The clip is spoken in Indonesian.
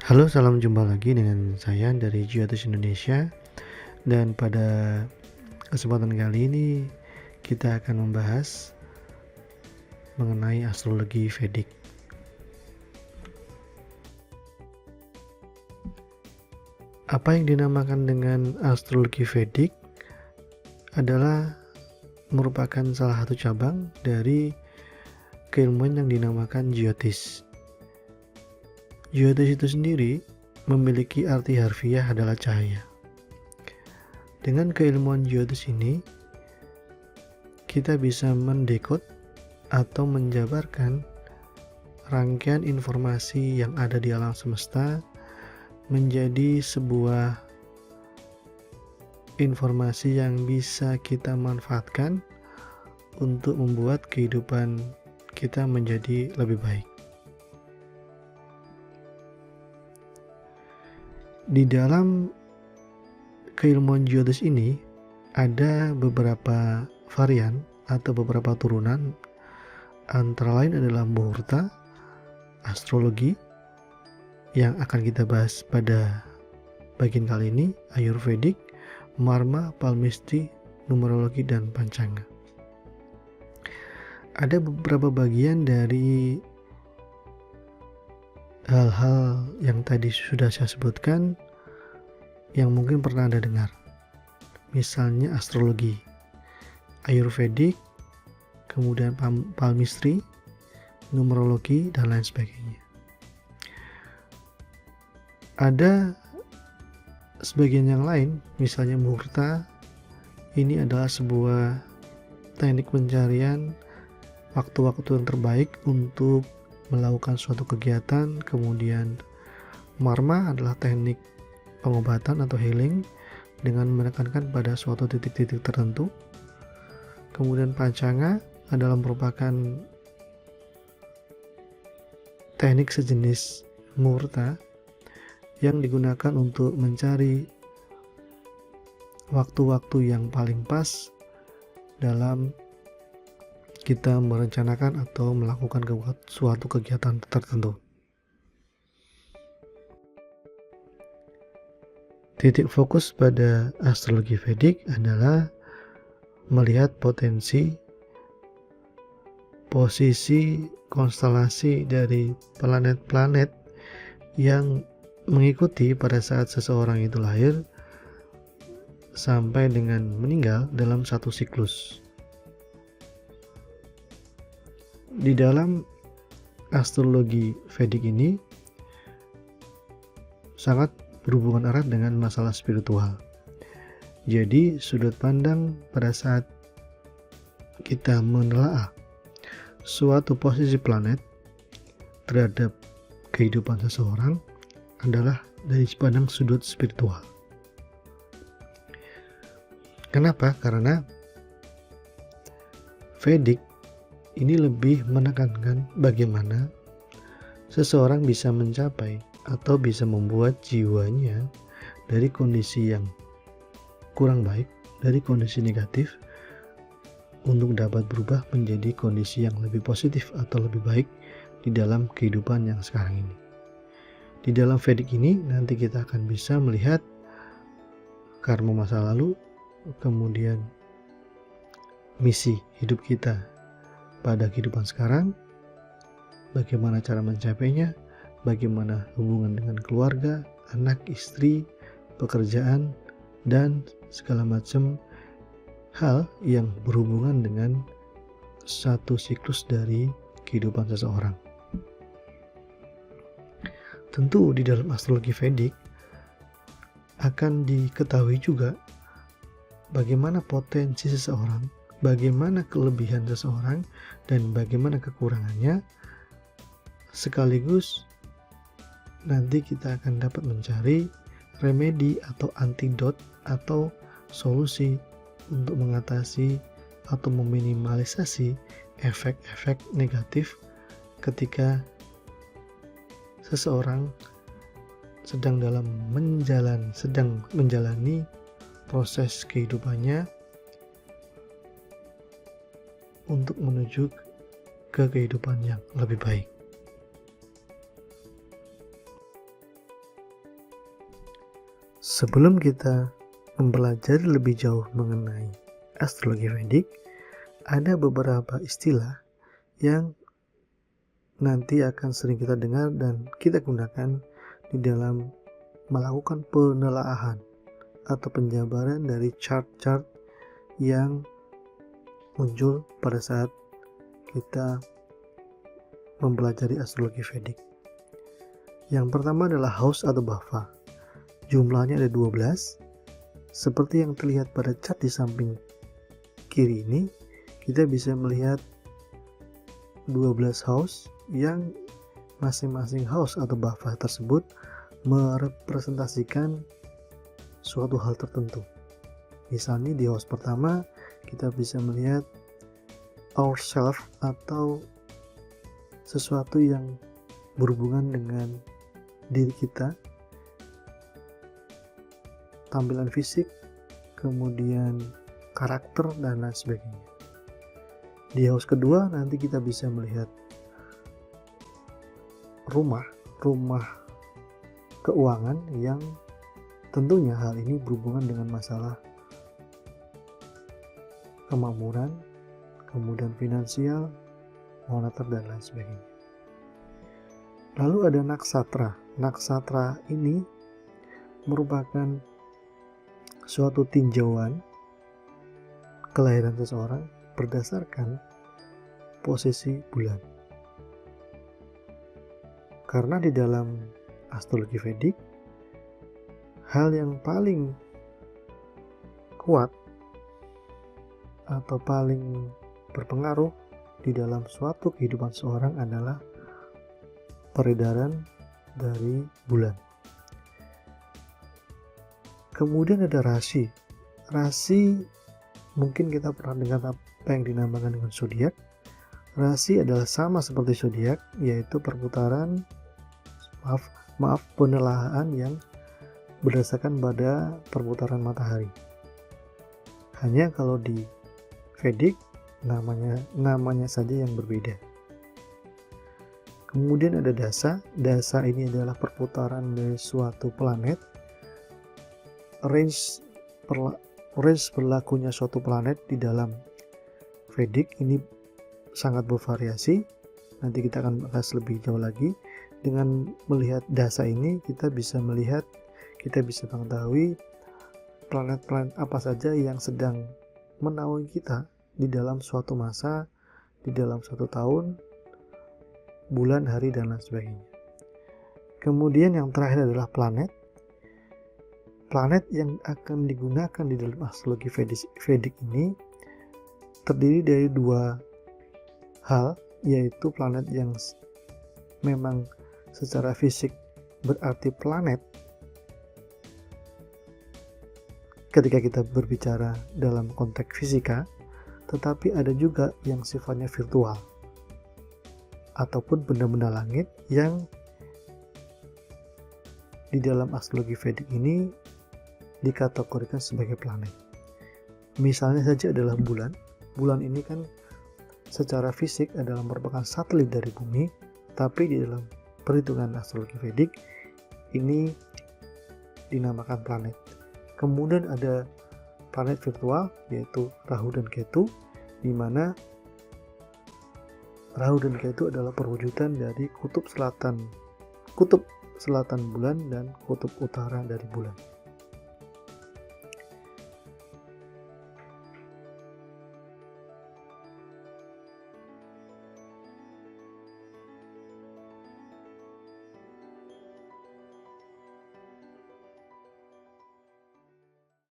Halo, salam jumpa lagi dengan saya dari Geotis Indonesia. Dan pada kesempatan kali ini kita akan membahas mengenai astrologi Vedic. Apa yang dinamakan dengan astrologi Vedic adalah merupakan salah satu cabang dari keilmuan yang dinamakan Jyotish. Jyotish itu sendiri memiliki arti harfiah adalah cahaya. Dengan keilmuan Jyotish ini, kita bisa mendekod atau menjabarkan rangkaian informasi yang ada di alam semesta menjadi sebuah informasi yang bisa kita manfaatkan untuk membuat kehidupan kita menjadi lebih baik. Di dalam keilmuan Jyotish ini ada beberapa varian atau beberapa turunan, antara lain adalah muhurta, astrologi yang akan kita bahas pada bagian kali ini, Ayurvedic, Marma, Palmistry, numerologi, dan Pancanga. Ada beberapa bagian dari hal-hal yang tadi sudah saya sebutkan yang mungkin pernah Anda dengar. Misalnya astrologi, Ayurvedic, kemudian Palmistry, numerologi, dan lain sebagainya. Ada sebagian yang lain, misalnya muhurta. Ini adalah sebuah teknik pencarian waktu-waktu yang terbaik untuk melakukan suatu kegiatan. Kemudian marma adalah teknik pengobatan atau healing dengan menekankan pada suatu titik-titik tertentu. Kemudian pancanga adalah merupakan teknik sejenis muhurta yang digunakan untuk mencari waktu-waktu yang paling pas dalam kita merencanakan atau melakukan suatu kegiatan tertentu. Titik fokus pada astrologi Vedic adalah melihat posisi konstelasi dari planet-planet yang mengikuti pada saat seseorang itu lahir sampai dengan meninggal dalam satu siklus. Di dalam astrologi Vedic ini sangat berhubungan erat dengan masalah spiritual. Jadi sudut pandang pada saat kita menelaah suatu posisi planet terhadap kehidupan seseorang adalah dari pandang sudut spiritual. Kenapa? Karena Vedic ini lebih menekankan bagaimana seseorang bisa mencapai atau bisa membuat jiwanya dari kondisi yang kurang baik, dari kondisi negatif, untuk dapat berubah menjadi kondisi yang lebih positif atau lebih baik di dalam kehidupan yang sekarang ini. Di dalam Vedic ini nanti kita akan bisa melihat karma masa lalu, kemudian misi hidup kita pada kehidupan sekarang, bagaimana cara mencapainya, bagaimana hubungan dengan keluarga, anak, istri, pekerjaan, dan segala macam hal yang berhubungan dengan satu siklus dari kehidupan seseorang. Tentu di dalam astrologi Vedic akan diketahui juga bagaimana potensi seseorang, bagaimana kelebihan seseorang, dan bagaimana kekurangannya, sekaligus nanti kita akan dapat mencari remedi atau antidot atau solusi untuk mengatasi atau meminimalisasi efek-efek negatif ketika seseorang sedang menjalani proses kehidupannya untuk menuju ke kehidupan yang lebih baik. Sebelum kita mempelajari lebih jauh mengenai astrologi Vedic, ada beberapa istilah yang nanti akan sering kita dengar dan kita gunakan di dalam melakukan penelaahan atau penjabaran dari chart-chart yang muncul pada saat kita mempelajari astrologi Vedic. Yang pertama adalah house atau bhava. Jumlahnya ada 12. Seperti yang terlihat pada chart di samping kiri ini, kita bisa melihat 12 house yang masing-masing house atau bhava tersebut merepresentasikan suatu hal tertentu. Misalnya di house pertama kita bisa melihat ourself atau sesuatu yang berhubungan dengan diri kita, tampilan fisik, kemudian karakter, dan lain sebagainya. Di house kedua nanti kita bisa melihat rumah keuangan yang tentunya hal ini berhubungan dengan masalah kemakmuran, kemudian finansial, moneter, dan lain sebagainya. Lalu ada naksatra. Naksatra ini merupakan suatu tinjauan kelahiran seseorang berdasarkan posisi bulan. Karena di dalam astrologi Vedic, hal yang paling kuat atau paling berpengaruh di dalam suatu kehidupan seorang adalah peredaran dari bulan. Kemudian ada rasi. Rasi mungkin kita pernah dengar apa yang dinamakan dengan zodiak. Rasi adalah sama seperti zodiak, yaitu perputaran penelaahan yang berdasarkan pada perputaran matahari. Hanya kalau di Vedic namanya saja yang berbeda. Kemudian ada dasa. Dasa ini adalah perputaran dari suatu planet. Range berlakunya suatu planet di dalam Vedic ini sangat bervariasi. Nanti kita akan bahas lebih jauh lagi. Dengan melihat dasa ini kita bisa mengetahui planet-planet apa saja yang sedang menaungi kita di dalam suatu masa, di dalam suatu tahun, bulan, hari, dan lain sebagainya. Kemudian yang terakhir adalah planet. Planet yang akan digunakan di dalam astrologi Vedic ini terdiri dari dua hal, yaitu planet yang memang secara fisik berarti planet ketika kita berbicara dalam konteks fisika, tetapi ada juga yang sifatnya virtual ataupun benda-benda langit yang di dalam astrologi Vedic ini dikategorikan sebagai planet. Misalnya saja adalah bulan. Bulan ini kan secara fisik adalah merupakan satelit dari bumi, tapi di dalam perhitungan astrologi Vedic ini dinamakan planet. Kemudian ada planet virtual yaitu Rahu dan Ketu, di mana Rahu dan Ketu adalah perwujudan dari kutub selatan bulan dan kutub utara dari bulan.